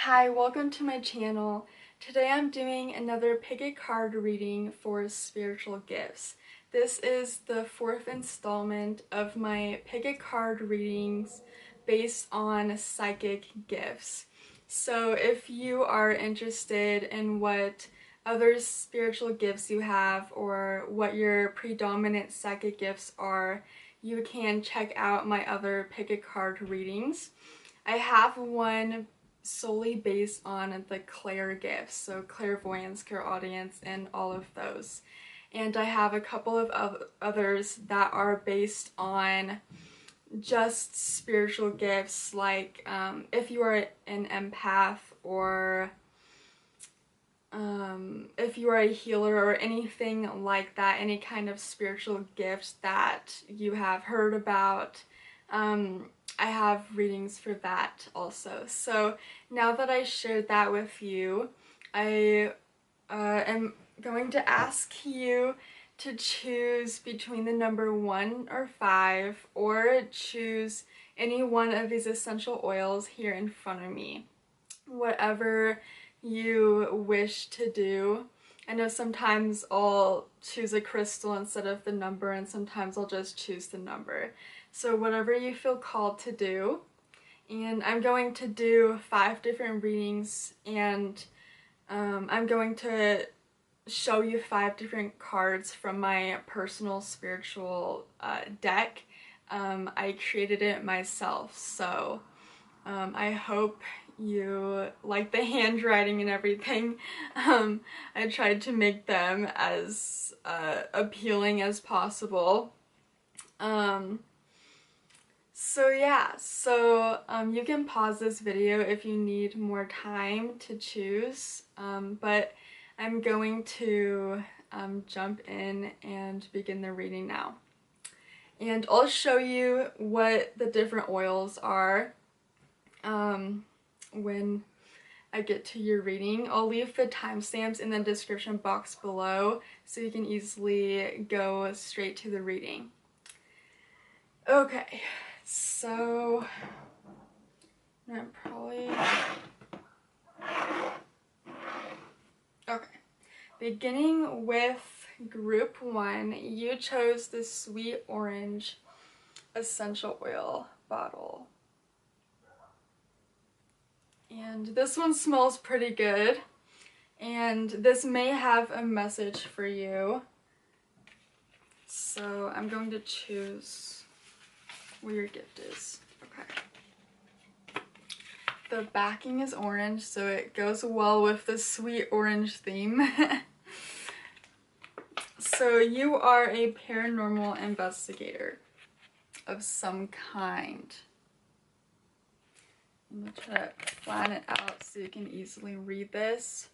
Hi, welcome to my channel. Today I'm doing another pick a card reading for spiritual gifts. This is the fourth installment of my pick a card readings based on psychic gifts. So if you are interested in what other spiritual gifts you have or what your predominant psychic gifts are, you can check out my other pick a card readings. I have one solely based on the clair gifts, so clairvoyance, clairaudience, and all of those. And I have a couple of others that are based on just spiritual gifts, like if you are an empath or if you are a healer or anything like that, any kind of spiritual gift that you have heard about. I have readings for that also. So now that I shared that with you, I am going to ask you to choose between the number 1 or 5, or choose any one of these essential oils here in front of me. Whatever you wish to do. I know sometimes I'll choose a crystal instead of the number, and sometimes I'll just choose the number. So whatever you feel called to do. And I'm going to do 5 different readings, and I'm going to show you 5 different cards from my personal spiritual deck. I created it myself, so I hope you like the handwriting and everything. I tried to make them as appealing as possible. So yeah, you can pause this video if you need more time to choose, but I'm going to jump in and begin the reading now. And I'll show you what the different oils are when I get to your reading. I'll leave the timestamps in the description box below so you can easily go straight to the reading. Okay, so I'm probably... Okay, beginning with group 1, you chose the sweet orange essential oil bottle. And this one smells pretty good, and this may have a message for you. So I'm going to choose where your gift is. Okay. The backing is orange, so it goes well with the sweet orange theme. So you are a paranormal investigator of some kind. I'm going to try to plan it out so you can easily read this.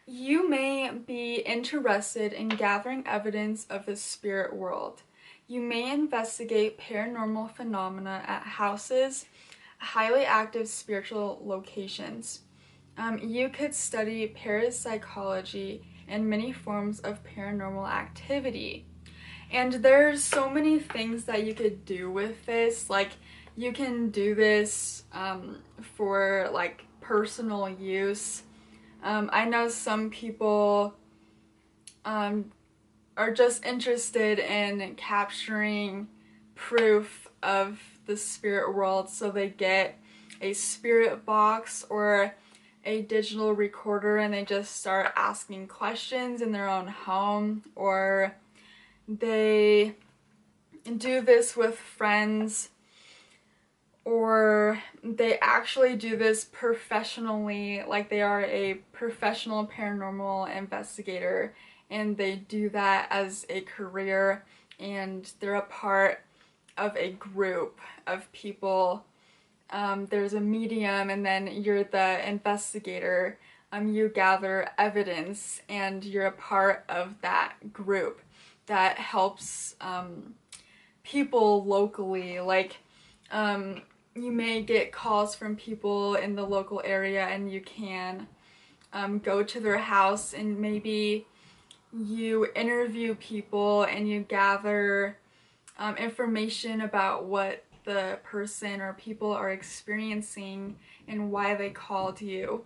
You may be interested in gathering evidence of the spirit world. You may investigate paranormal phenomena at houses, highly active spiritual locations. You could study parapsychology and many forms of paranormal activity. And there's so many things that you could do with this. Like, you can do this for like personal use. I know some people are just interested in capturing proof of the spirit world, so they get a spirit box or a digital recorder and they just start asking questions in their own home, or they do this with friends, or they actually do this professionally, like they are a professional paranormal investigator and they do that as a career, and they're a part of a group of people. There's a medium, and then you're the investigator. You gather evidence and you're a part of that group that helps people locally. Like, you may get calls from people in the local area and you can go to their house and maybe you interview people and you gather information about what like the person or people are experiencing and why they called you.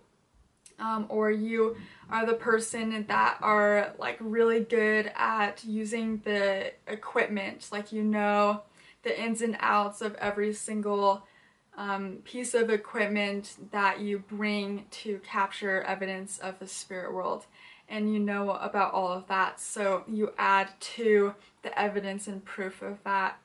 Or you are the person that are like really good at using the equipment, like you know the ins and outs of every single piece of equipment that you bring to capture evidence of the spirit world, and you know about all of that, so you add to the evidence and proof of that.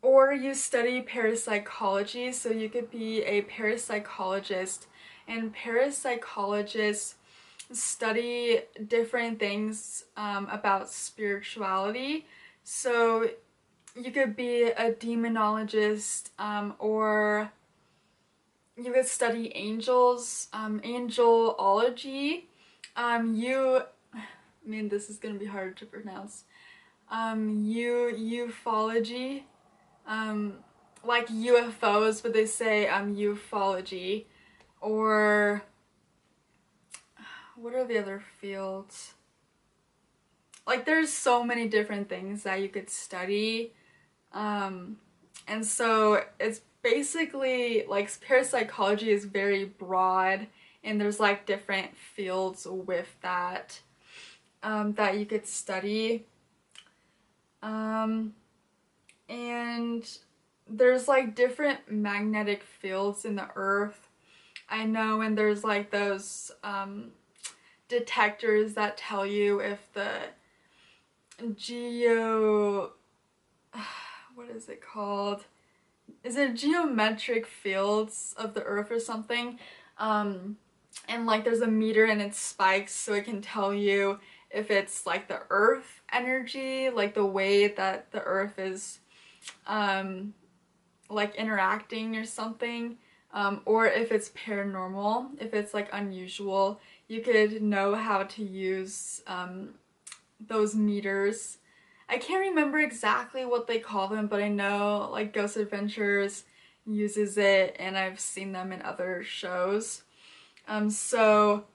Or you study parapsychology, so you could be a parapsychologist, and parapsychologists study different things about spirituality. So you could be a demonologist, or you could study angels, angelology. This is gonna be hard to pronounce. Ufology, like UFOs, but they say ufology. Or what are the other fields? Like there's so many different things that you could study. And so it's basically like parapsychology is very broad, and there's like different fields with that that you could study. And there's like different magnetic fields in the earth. I know, and there's like those detectors that tell you if the what is it called? Is it geometric fields of the earth or something? And like there's a meter and it spikes, so it can tell you if it's like the earth energy, like the way that the earth is like interacting or something, or if it's paranormal, if it's like unusual. You could know how to use those meters. I can't remember exactly what they call them, but I know like Ghost Adventures uses it, and I've seen them in other shows. So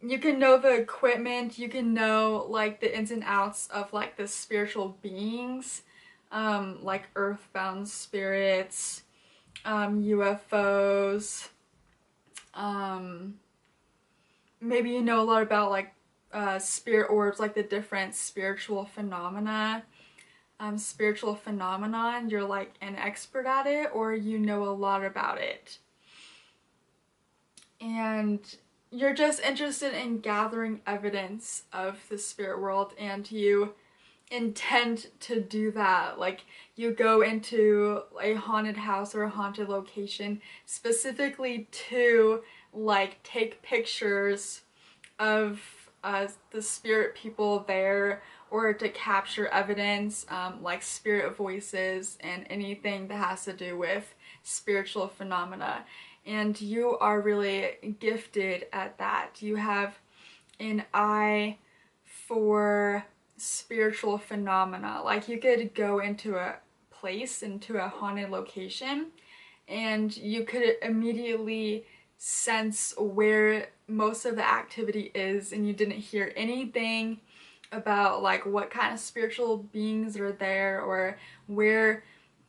you can know the equipment, you can know like the ins and outs of like the spiritual beings, like earthbound spirits, UFOs. Maybe you know a lot about like spirit orbs, like the different spiritual phenomena. Spiritual phenomenon, you're like an expert at it, or you know a lot about it. And you're just interested in gathering evidence of the spirit world, and you intend to do that. Like you go into a haunted house or a haunted location specifically to like take pictures of the spirit people there, or to capture evidence, like spirit voices and anything that has to do with spiritual phenomena. And you are really gifted at that. You have an eye for spiritual phenomena. Like you could go into a place, into a haunted location, and you could immediately sense where most of the activity is, and you didn't hear anything about like what kind of spiritual beings are there, or where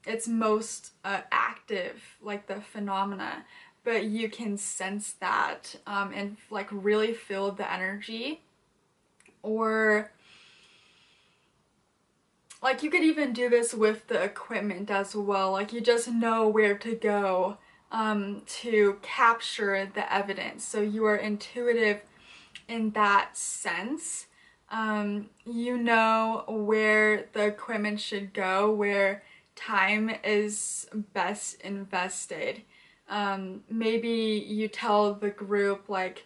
it's most active, like the phenomena, but you can sense that and like really feel the energy. Or like you could even do this with the equipment as well. Like you just know where to go to capture the evidence. So you are intuitive in that sense. You know where the equipment should go, where time is best invested. Maybe you tell the group like,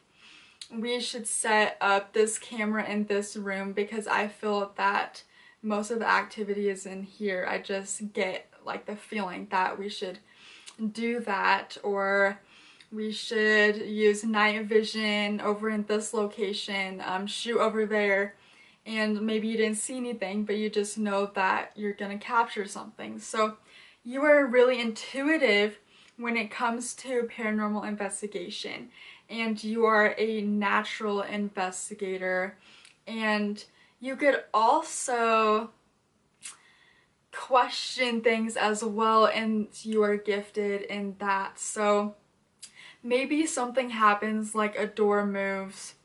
we should set up this camera in this room because I feel that most of the activity is in here. I just get like the feeling that we should do that. Or we should use night vision over in this location, shoot over there, and maybe you didn't see anything, but you just know that you're gonna capture something. So you are really intuitive when it comes to paranormal investigation, and you are a natural investigator. And you could also question things as well, and you are gifted in that. So maybe something happens, like a door moves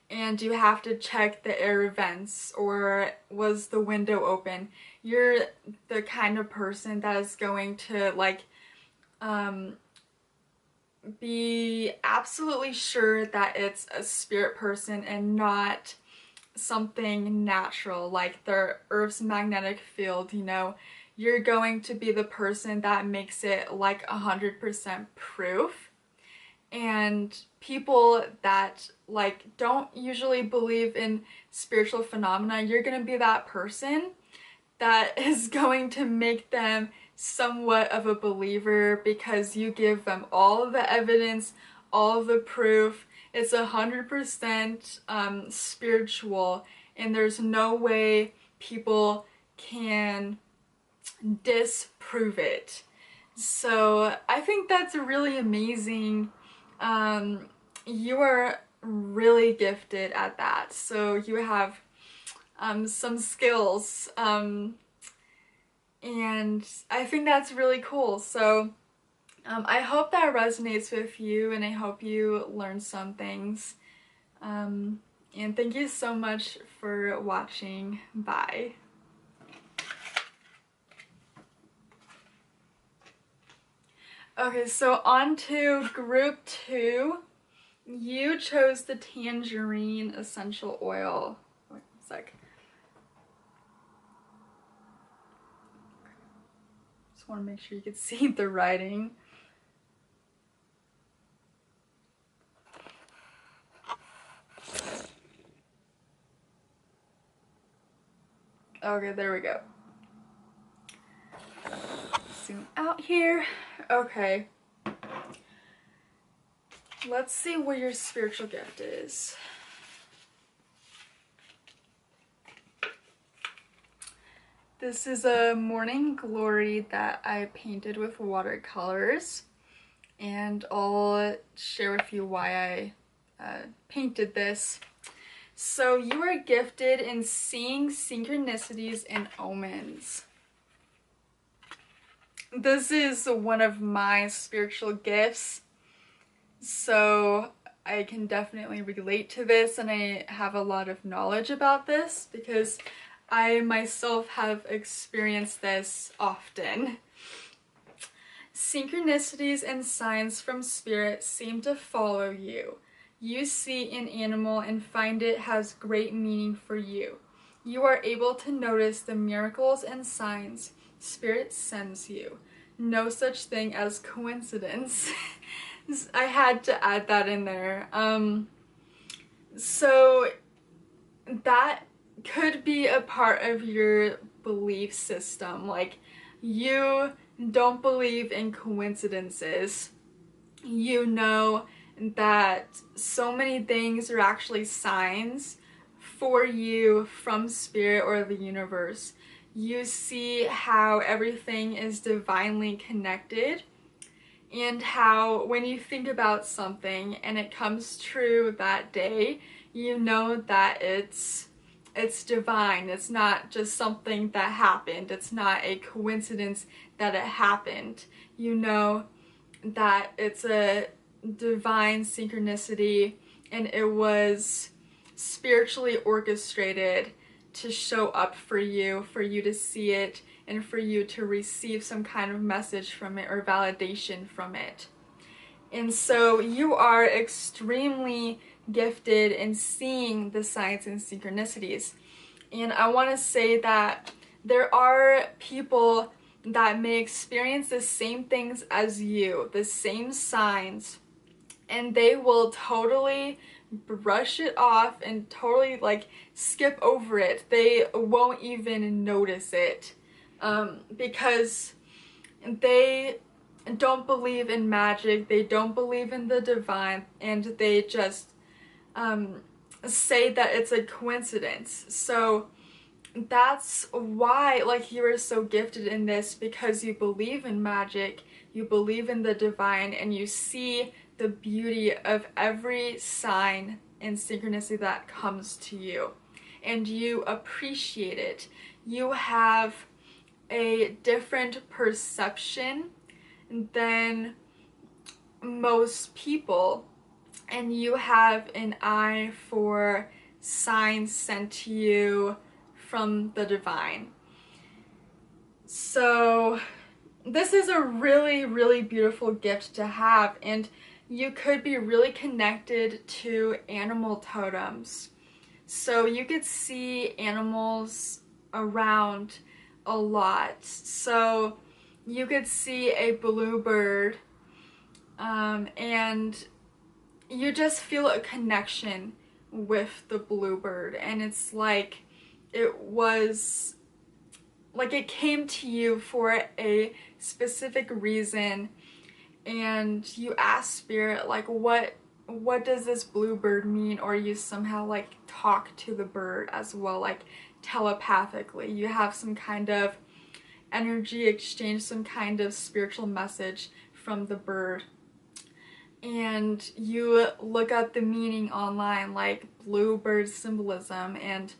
and you have to check the air vents, or was the window open. You're the kind of person that is going to like be absolutely sure that it's a spirit person and not something natural, like the Earth's magnetic field, you know. You're going to be the person that makes it like 100% proof. And people that like don't usually believe in spiritual phenomena, you're gonna be that person that is going to make them somewhat of a believer, because you give them all of the evidence, all of the proof. It's 100% spiritual, and there's no way people can disprove it. So I think that's really amazing. You are really gifted at that. So you have some skills, and I think that's really cool. So I hope that resonates with you, and I hope you learn some things. And thank you so much for watching. Bye. Okay, so on to group 2. You chose the Tangerine essential oil. Wait a sec. Just want to make sure you can see the writing. Okay, there we go. Zoom out here. Okay. Let's see what your spiritual gift is. This is a morning glory that I painted with watercolors, and I'll share with you why I painted this. So you are gifted in seeing synchronicities and omens. This is one of my spiritual gifts, so I can definitely relate to this, and I have a lot of knowledge about this because I myself have experienced this often. Synchronicities and signs from spirit seem to follow you. You see an animal and find it has great meaning for you. You are able to notice the miracles and signs spirit sends you. No such thing as coincidence. I had to add that in there. So that could be a part of your belief system. Like, you don't believe in coincidences. You know that so many things are actually signs for you from spirit or the universe. You see how everything is divinely connected, and how when you think about something and it comes true that day, you know that it's divine. It's not just something that happened. It's not a coincidence that it happened. You know that it's a divine synchronicity, and it was spiritually orchestrated to show up for you to see it, and for you to receive some kind of message from it or validation from it. And so you are extremely gifted in seeing the signs and synchronicities. And I want to say that there are people that may experience the same things as you, the same signs, and they will totally brush it off and totally like skip over it. They won't even notice it, because they don't believe in magic, they don't believe in the divine, and they just say that it's a coincidence. So that's why, like, you are so gifted in this, because you believe in magic, you believe in the divine, and you see the beauty of every sign and synchronicity that comes to you, and you appreciate it. You have a different perception than most people, and you have an eye for signs sent to you from the divine. So this is a really, really beautiful gift to have, and you could be really connected to animal totems. So you could see animals around a lot. So you could see a bluebird, and you just feel a connection with the bluebird, and it's like it came to you for a specific reason, and you ask spirit, like, what does this bluebird mean? Or you somehow like talk to the bird as well, like telepathically. You have some kind of energy exchange, some kind of spiritual message from the bird. And you look up the meaning online, like bluebird symbolism, and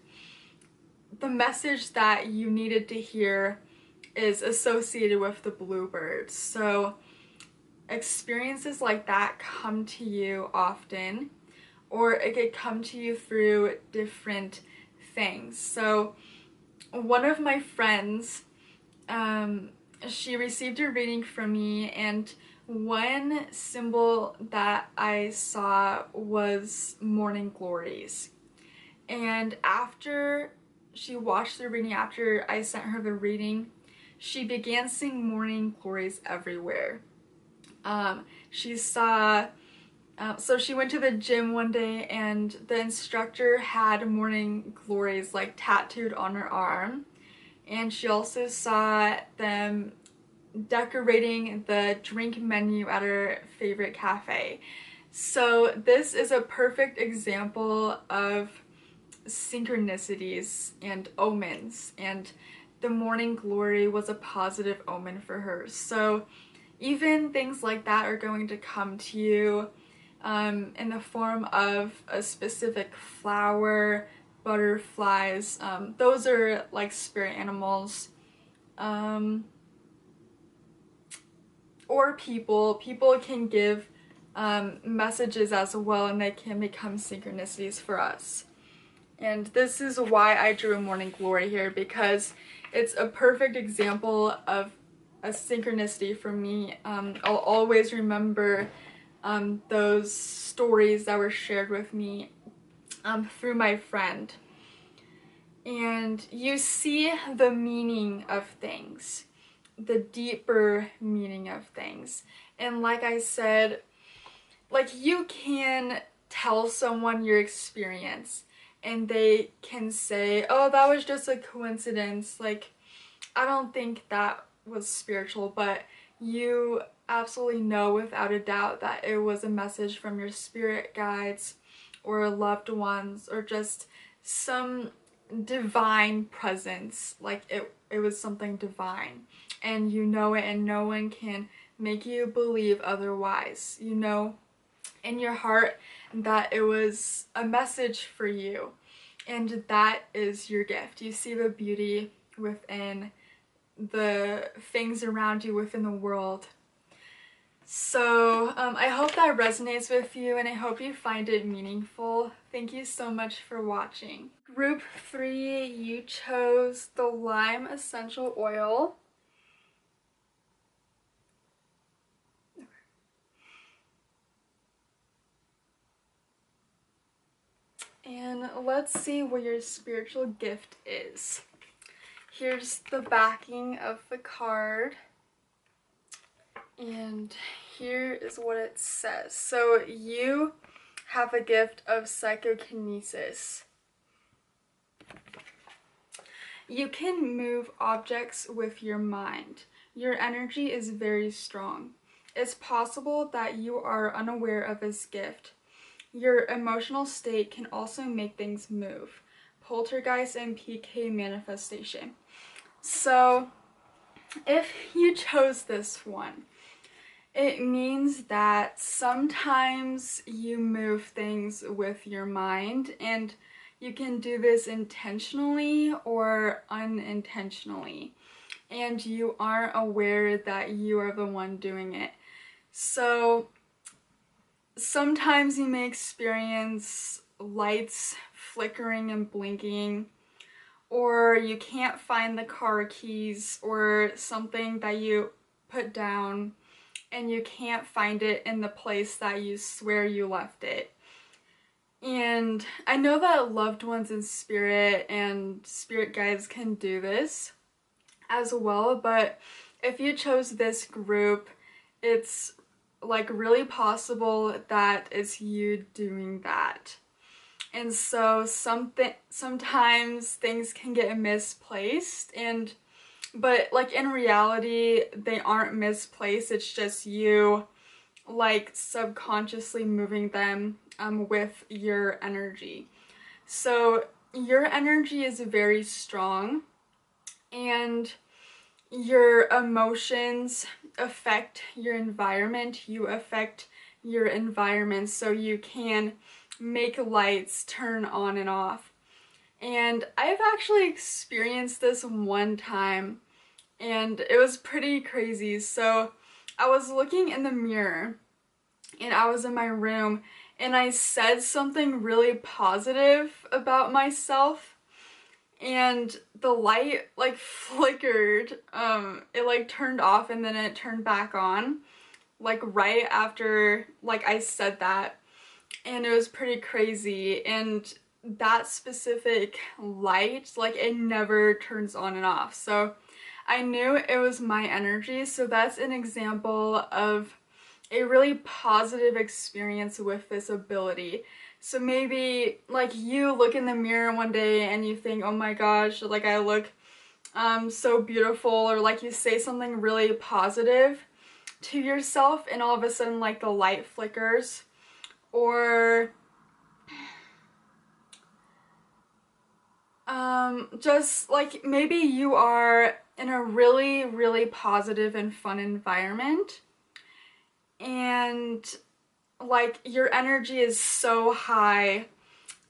the message that you needed to hear is associated with the bluebird. So experiences like that come to you often, or it could come to you through different things. So one of my friends, she received a reading from me, and one symbol that I saw was morning glories. And after she watched the reading, after I sent her the reading, she began seeing morning glories everywhere. She saw, so she went to the gym one day, and the instructor had morning glories like tattooed on her arm. And she also saw them decorating the drink menu at her favorite cafe. So this is a perfect example of synchronicities and omens, and the morning glory was a positive omen for her. So even things like that are going to come to you in the form of a specific flower, butterflies. Those are like spirit animals. Or people. People can give messages as well, and they can become synchronicities for us. And this is why I drew a morning glory here, because it's a perfect example of a synchronicity for me. I'll always remember those stories that were shared with me through my friend. And you see the meaning of things, the deeper meaning of things. And like I said, like, you can tell someone your experience, and they can say, oh, that was just a coincidence, like, I don't think that was spiritual, but you absolutely know without a doubt that it was a message from your spirit guides or loved ones, or just some divine presence. Like, it was something divine, and you know it, and no one can make you believe otherwise. You know in your heart that it was a message for you, and that is your gift. You see the beauty within the things around you, within the world. So I hope that resonates with you, and I hope you find it meaningful. Thank you so much for watching. Group 3, you chose the lime essential oil. And let's see what your spiritual gift is. Here's the backing of the card. And here is what it says. So you have a gift of psychokinesis. You can move objects with your mind. Your energy is very strong. It's possible that you are unaware of this gift. Your emotional state can also make things move. Poltergeist and PK manifestation. So if you chose this one, it means that sometimes you move things with your mind, and you can do this intentionally or unintentionally. and you aren't aware that you are the one doing it. So sometimes you may experience lights flickering and blinking, or you can't find the car keys or something that you put down and you can't find it in the place that you swear you left it. And I know that loved ones in spirit and spirit guides can do this as well, but if you chose this group, it's like really possible that it's you doing that. And so sometimes things can get misplaced, but like in reality they aren't misplaced, it's just you like subconsciously moving them with your energy. So your energy is very strong, and your emotions affect your environment. You affect your environment, so you can make lights turn on and off. And I've actually experienced this one time, and it was pretty crazy. So I was looking in the mirror, and I was in my room, and I said something really positive about myself, and the light like flickered. It like turned off and then it turned back on, like right after like I said that, and it was pretty crazy. And that specific light, like it never turns on and off, so I knew it was my energy. So that's an example of a really positive experience with this ability. So maybe like you look in the mirror one day and you think, oh my gosh, like I look so beautiful, or like you say something really positive to yourself and all of a sudden like the light flickers. Or just like maybe you are in a really, really positive and fun environment, and like your energy is so high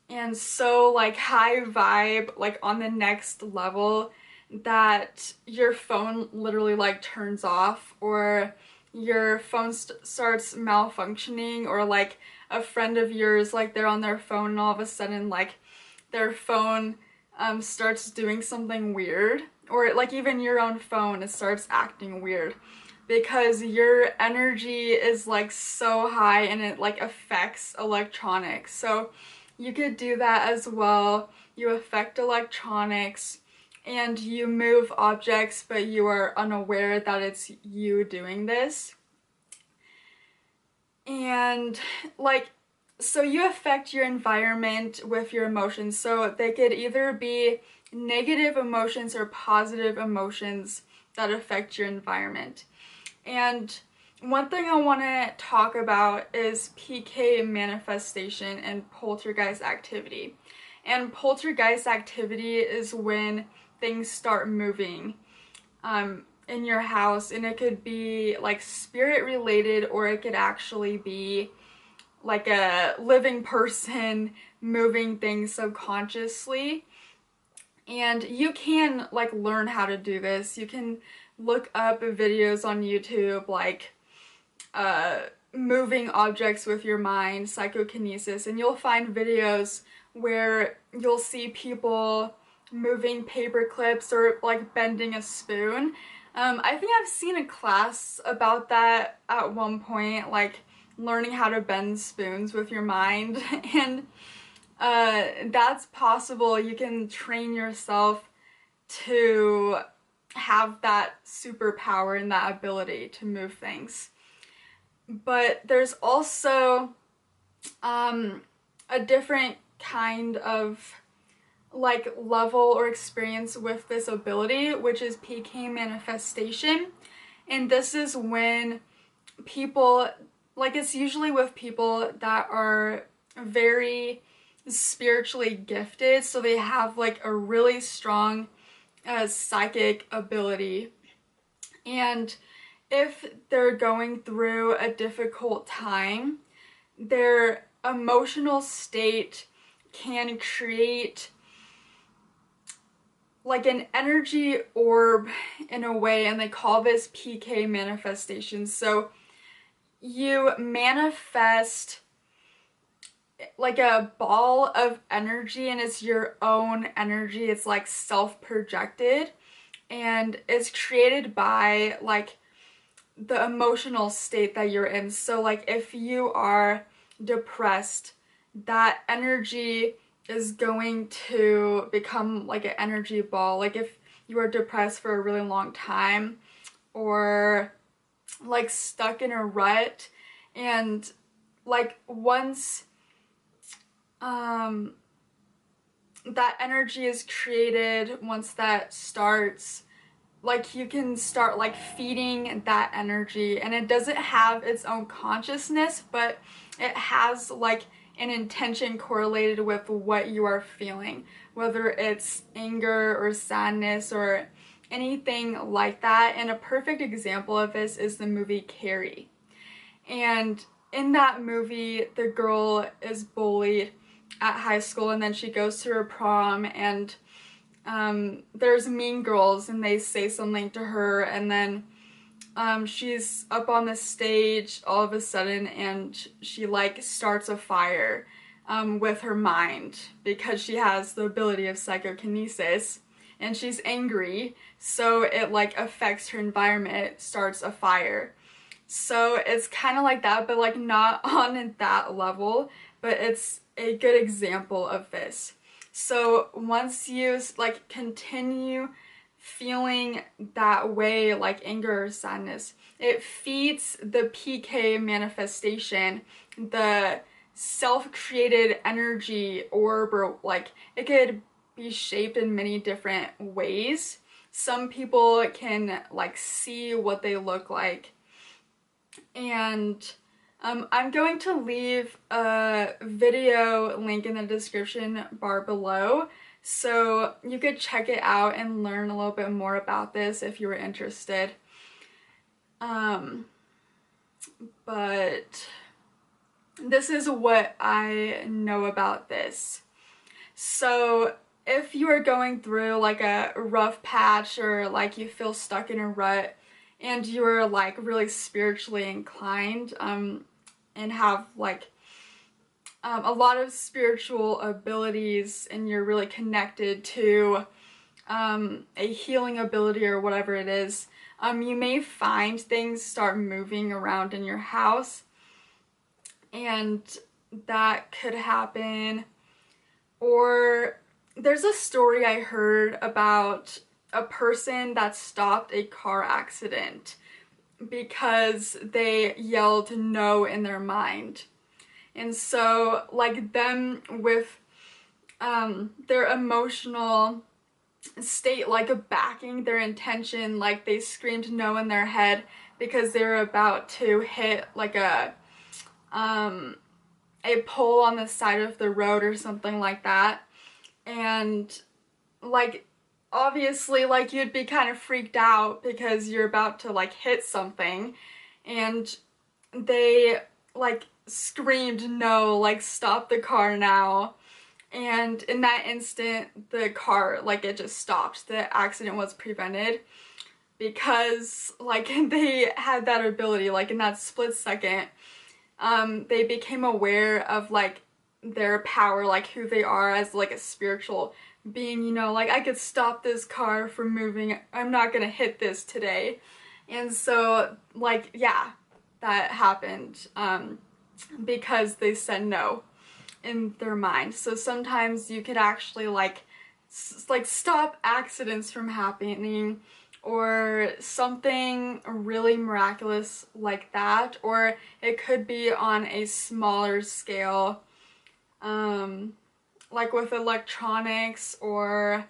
and so like high vibe, like on the next level, that your phone literally like turns off, or your phone starts malfunctioning, or like a friend of yours, like they're on their phone and all of a sudden like their phone starts doing something weird, or like even your own phone, it starts acting weird because your energy is like so high and it like affects electronics. So you could do that as well. You affect electronics and you move objects, but you are unaware that it's you doing this. And like, so you affect your environment with your emotions. So they could either be negative emotions or positive emotions that affect your environment. And one thing I want to talk about is PK manifestation and poltergeist activity. And poltergeist activity is when things start moving in your house, and it could be like spirit related, or it could actually be like a living person moving things subconsciously. And you can like learn how to do this. You can look up videos on YouTube like moving objects with your mind, psychokinesis, and you'll find videos where you'll see people moving paper clips or like bending a spoon. I think I've seen a class about that at one point, like learning how to bend spoons with your mind. And that's possible. You can train yourself to have that superpower and that ability to move things. But there's also a different kind of like level or experience with this ability, which is PK manifestation. And this is when people, like it's usually with people that are very spiritually gifted, so they have like a really strong psychic ability. And if they're going through a difficult time, their emotional state can create like an energy orb in a way, and they call this PK manifestation. So you manifest like a ball of energy, and it's your own energy. It's like self-projected, and it's created by like the emotional state that you're in. So like if you are depressed, that energy is going to become like an energy ball. Like if you are depressed for a really long time, or like stuck in a rut, and like once that energy is created, once that starts, like you can start like feeding that energy, and it doesn't have its own consciousness, but it has like an intention correlated with what you are feeling, whether it's anger or sadness or anything like that. And a perfect example of this is the movie Carrie. And in that movie, the girl is bullied at high school, and then she goes to her prom, and there's mean girls, and they say something to her, and then she's up on the stage all of a sudden, and she like starts a fire with her mind, because she has the ability of psychokinesis, and she's angry, so it like affects her environment. It starts a fire. So it's kind of like that, but like not on that level, but it's a good example of this. So once you like continue feeling that way, like anger or sadness, it feeds the PK manifestation, the self-created energy orb, or like it could be shaped in many different ways. Some people can like see what they look like. And I'm going to leave a video link in the description bar below, so you could check it out and learn a little bit more about this if you were interested. But this is what I know about this. So if you are going through like a rough patch, or like you feel stuck in a rut, and you're like really spiritually inclined, and have like a lot of spiritual abilities, and you're really connected to a healing ability or whatever it is, you may find things start moving around in your house, and that could happen. Or there's a story I heard about a person that stopped a car accident because they yelled no in their mind. And so like them with their emotional state, like backing their intention, like they screamed no in their head because they were about to hit like a pole on the side of the road or something like that. And like obviously like you'd be kind of freaked out because you're about to like hit something, and they like screamed no, like stop the car now. And in that instant, the car, like it just stopped. The accident was prevented because like they had that ability, like in that split second, they became aware of like their power, like who they are as like a spiritual being, you know, like I could stop this car from moving, I'm not gonna hit this today. And so like yeah, that happened because they said no in their mind. So sometimes you could actually like stop accidents from happening, or something really miraculous like that. Or it could be on a smaller scale, like with electronics, or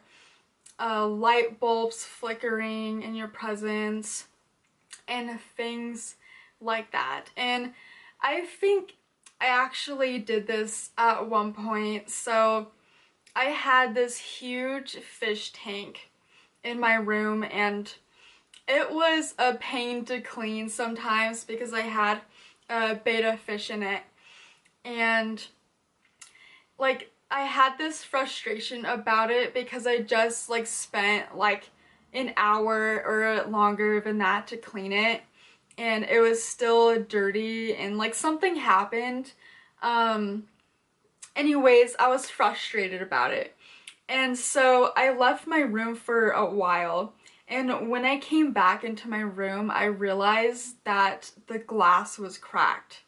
light bulbs flickering in your presence, and things like that. And I think I actually did this at one point. So I had this huge fish tank in my room, and it was a pain to clean sometimes because I had betta fish in it. And like I had this frustration about it because I just like spent like an hour or longer than that to clean it, and it was still dirty, and like something happened. Anyways, I was frustrated about it. And so I left my room for a while, and when I came back into my room, I realized that the glass was cracked,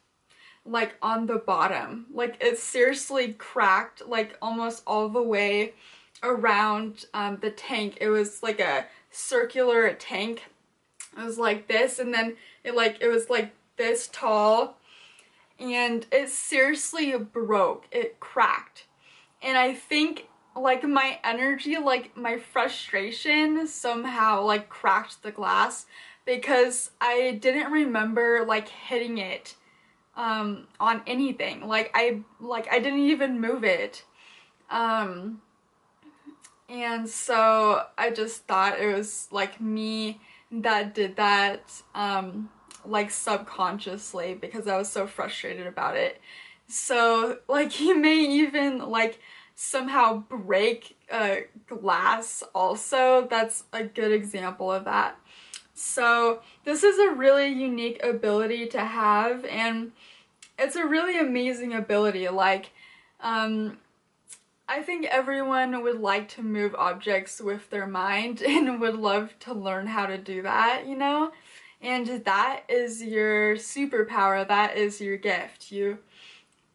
like on the bottom. Like it seriously cracked, like almost all the way around the tank. It was like a circular tank. It was like this, and then it was like this tall, and it seriously broke. It cracked. And I think like my energy, like my frustration somehow like cracked the glass, because I didn't remember like hitting it on anything. Like I didn't even move it. And so I just thought it was like me that did that like subconsciously, because I was so frustrated about it. So like you may even like somehow break glass also. That's a good example of that. So this is a really unique ability to have, and it's a really amazing ability. Like I think everyone would like to move objects with their mind and would love to learn how to do that, you know? And that is your superpower, that is your gift. You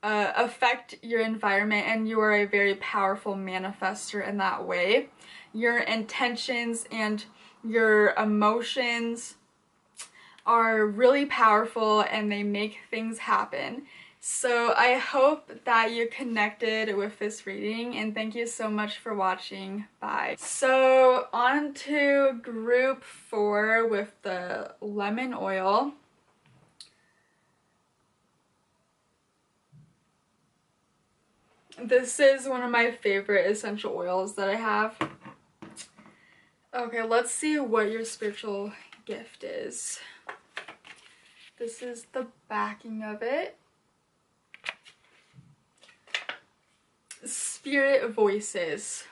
affect your environment, and you are a very powerful manifester in that way. Your intentions and your emotions are really powerful, and they make things happen. So I hope that you connected with this reading, and thank you so much for watching. Bye. So on to group 4 with the lemon oil. This is one of my favorite essential oils that I have. Okay, let's see what your spiritual gift is. This is the backing of it. Spirit voices.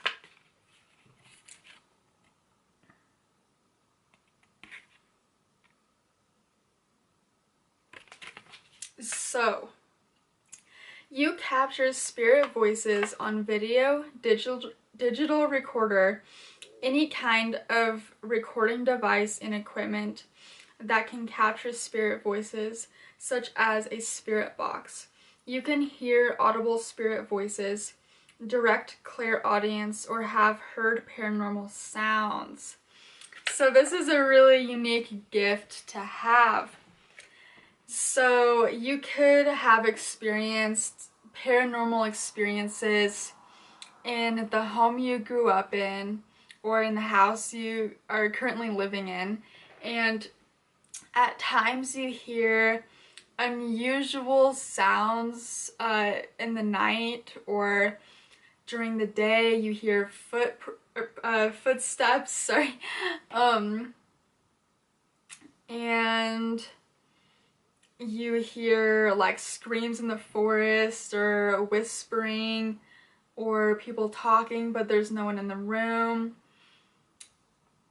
So, you capture spirit voices on video, digital recorder, any kind of recording device and equipment that can capture spirit voices, such as a spirit box. You can hear audible spirit voices, direct clairaudience, or have heard paranormal sounds. So this is a really unique gift to have. So you could have experienced paranormal experiences in the home you grew up in, or in the house you are currently living in, and at times you hear unusual sounds in the night, or during the day you hear footsteps, sorry, and you hear like screams in the forest, or whispering, or people talking but there's no one in the room,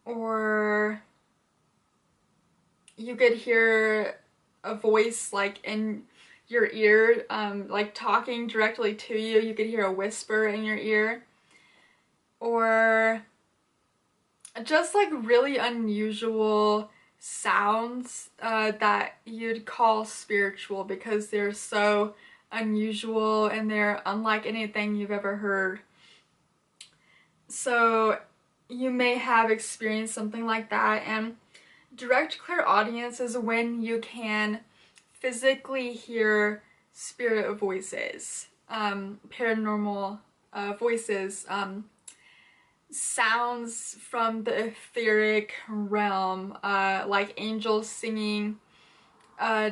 or you could hear a voice like in your ear, like talking directly to you. You could hear a whisper in your ear, or just like really unusual sounds that you'd call spiritual, because they're so unusual and they're unlike anything you've ever heard. So you may have experienced something like that. And direct clairaudience is when you can physically hear spirit voices, paranormal voices, sounds from the etheric realm, like angels singing,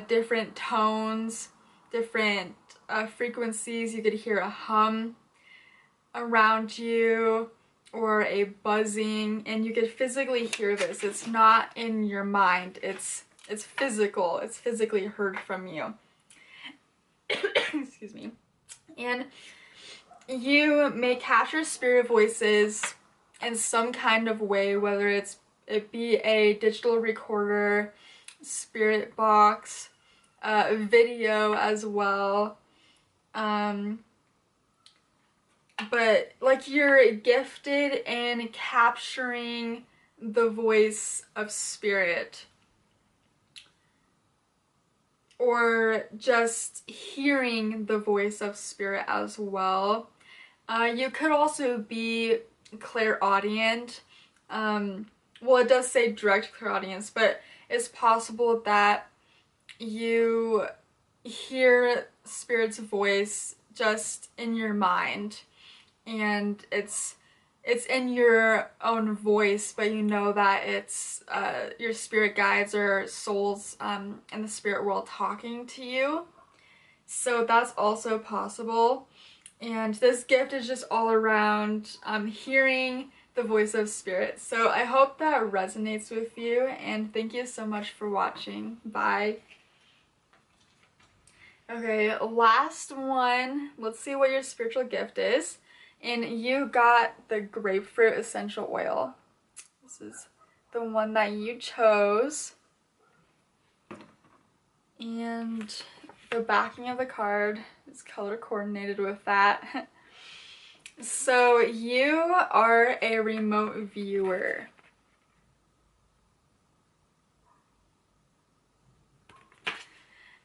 different tones, different frequencies. You could hear a hum around you, or a buzzing, and you could physically hear this. It's not in your mind, it's physical, it's physically heard from you. Excuse me. And you may capture spirit voices in some kind of way, whether it be a digital recorder, spirit box, video as well. But like you're gifted in capturing the voice of spirit, or just hearing the voice of spirit as well. You could also be clairaudient. Well, it does say direct clairaudience, but it's possible that you hear spirit's voice just in your mind, and it's in your own voice, but you know that it's your spirit guides or souls in the spirit world talking to you. So that's also possible. And this gift is just all around hearing the voice of spirit. So I hope that resonates with you, and thank you so much for watching. Bye. Okay, last one. Let's see what your spiritual gift is. And you got the grapefruit essential oil. This is the one that you chose. And the backing of the card is color coordinated with that. So you are a remote viewer.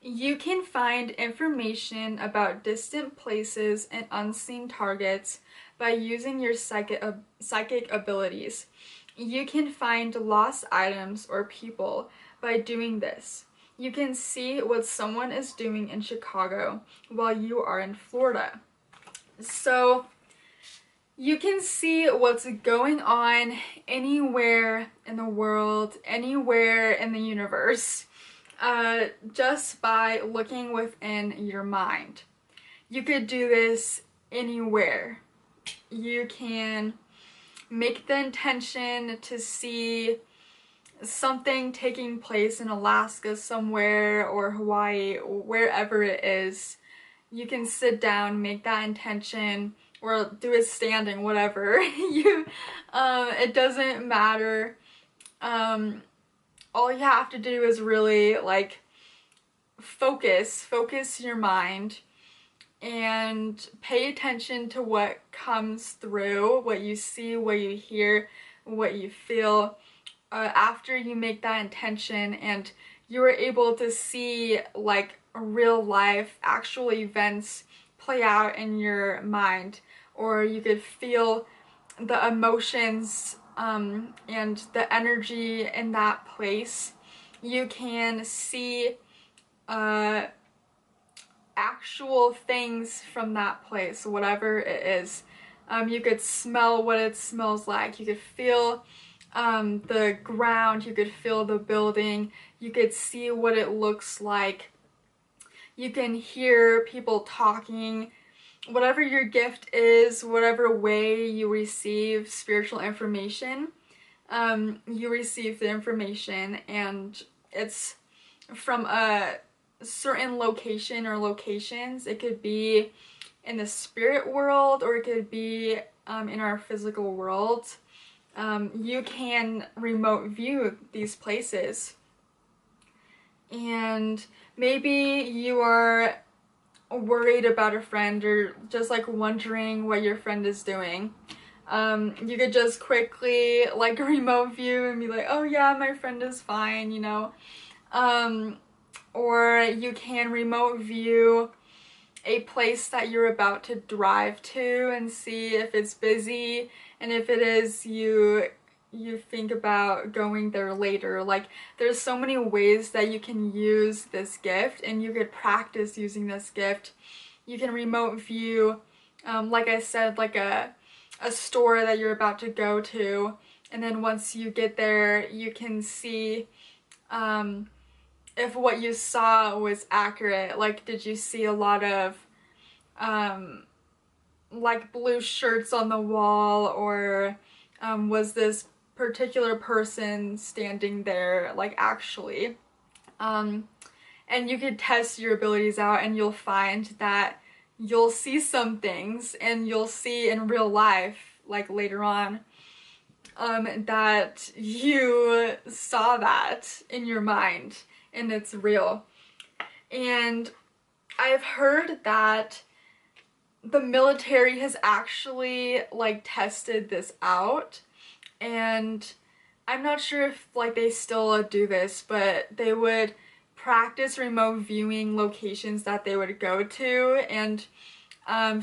You can find information about distant places and unseen targets by using your psychic abilities. You can find lost items or people by doing this. You can see what someone is doing in Chicago while you are in Florida. So you can see what's going on anywhere in the world, anywhere in the universe. Just by looking within your mind. You could do this anywhere. You can make the intention to see something taking place in Alaska somewhere, or Hawaii, or wherever it is. You can sit down, make that intention, or do it standing, whatever. It doesn't matter. All you have to do is really like focus your mind and pay attention to what comes through, what you see, what you hear, what you feel. After you make that intention and you're able to see like real life actual events play out in your mind, or you could feel the emotions and the energy in that place. You can see actual things from that place, whatever it is. You could smell what it smells like. You could feel the ground. You could feel the building. You could see what it looks like. You can hear people talking. Whatever your gift is, whatever way you receive spiritual information, you receive the information, and it's from a certain location or locations. It could be in the spirit world, or it could be in our physical world. You can remote view these places. And maybe you are worried about a friend, or just like wondering what your friend is doing. You could just quickly like remote view and be like, oh yeah, my friend is fine, you know. Or you can remote view a place that you're about to drive to and see if it's busy, and if it is, you think about going there later. Like, there's so many ways that you can use this gift, and you could practice using this gift. You can remote view, like I said, like a store that you're about to go to, and then once you get there, you can see if what you saw was accurate. Like, did you see a lot of like blue shirts on the wall, or was this particular person standing there like actually? And you could test your abilities out, and you'll find that you'll see some things, and you'll see in real life, like later on, that you saw that in your mind and it's real. And I've heard that the military has actually like tested this out, and I'm not sure if like they still do this, but they would practice remote viewing locations that they would go to and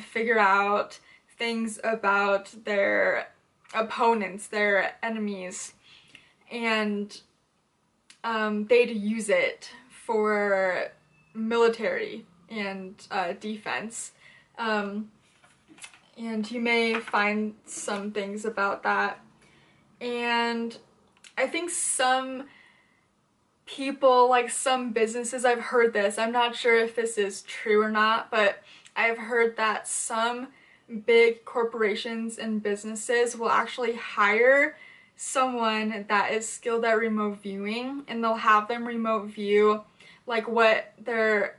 figure out things about their opponents, their enemies, and they'd use it for military and defense. And you may find some things about that. And I think some people, like some businesses, I've heard this, I'm not sure if this is true or not, but I've heard that some big corporations and businesses will actually hire someone that is skilled at remote viewing, and they'll have them remote view like what their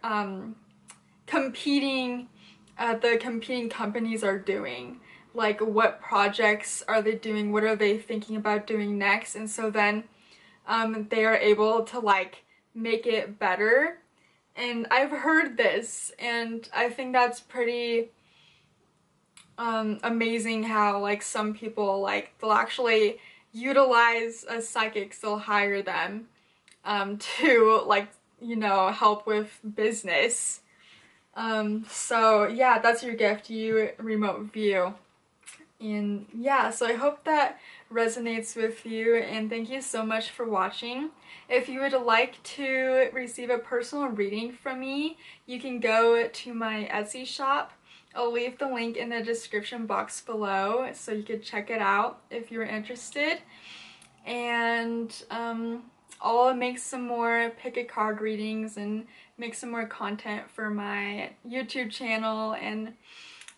competing companies are doing, like what projects are they doing, what are they thinking about doing next, and so then they are able to like make it better. And I've heard this, and I think that's pretty amazing how like some people, like they'll actually utilize a psychic, they'll hire them to like, you know, help with business. So yeah, that's your gift, you remote view. And yeah, so I hope that resonates with you, and thank you so much for watching. If you would like to receive a personal reading from me, you can go to my Etsy shop. I'll leave the link in the description box below so you could check it out if you're interested. And I'll make some more pick a card readings and make some more content for my YouTube channel in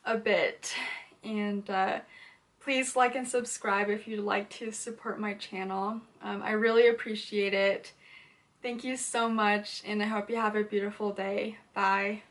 a bit. And please like and subscribe if you'd like to support my channel. I really appreciate it. Thank you so much, and I hope you have a beautiful day. Bye.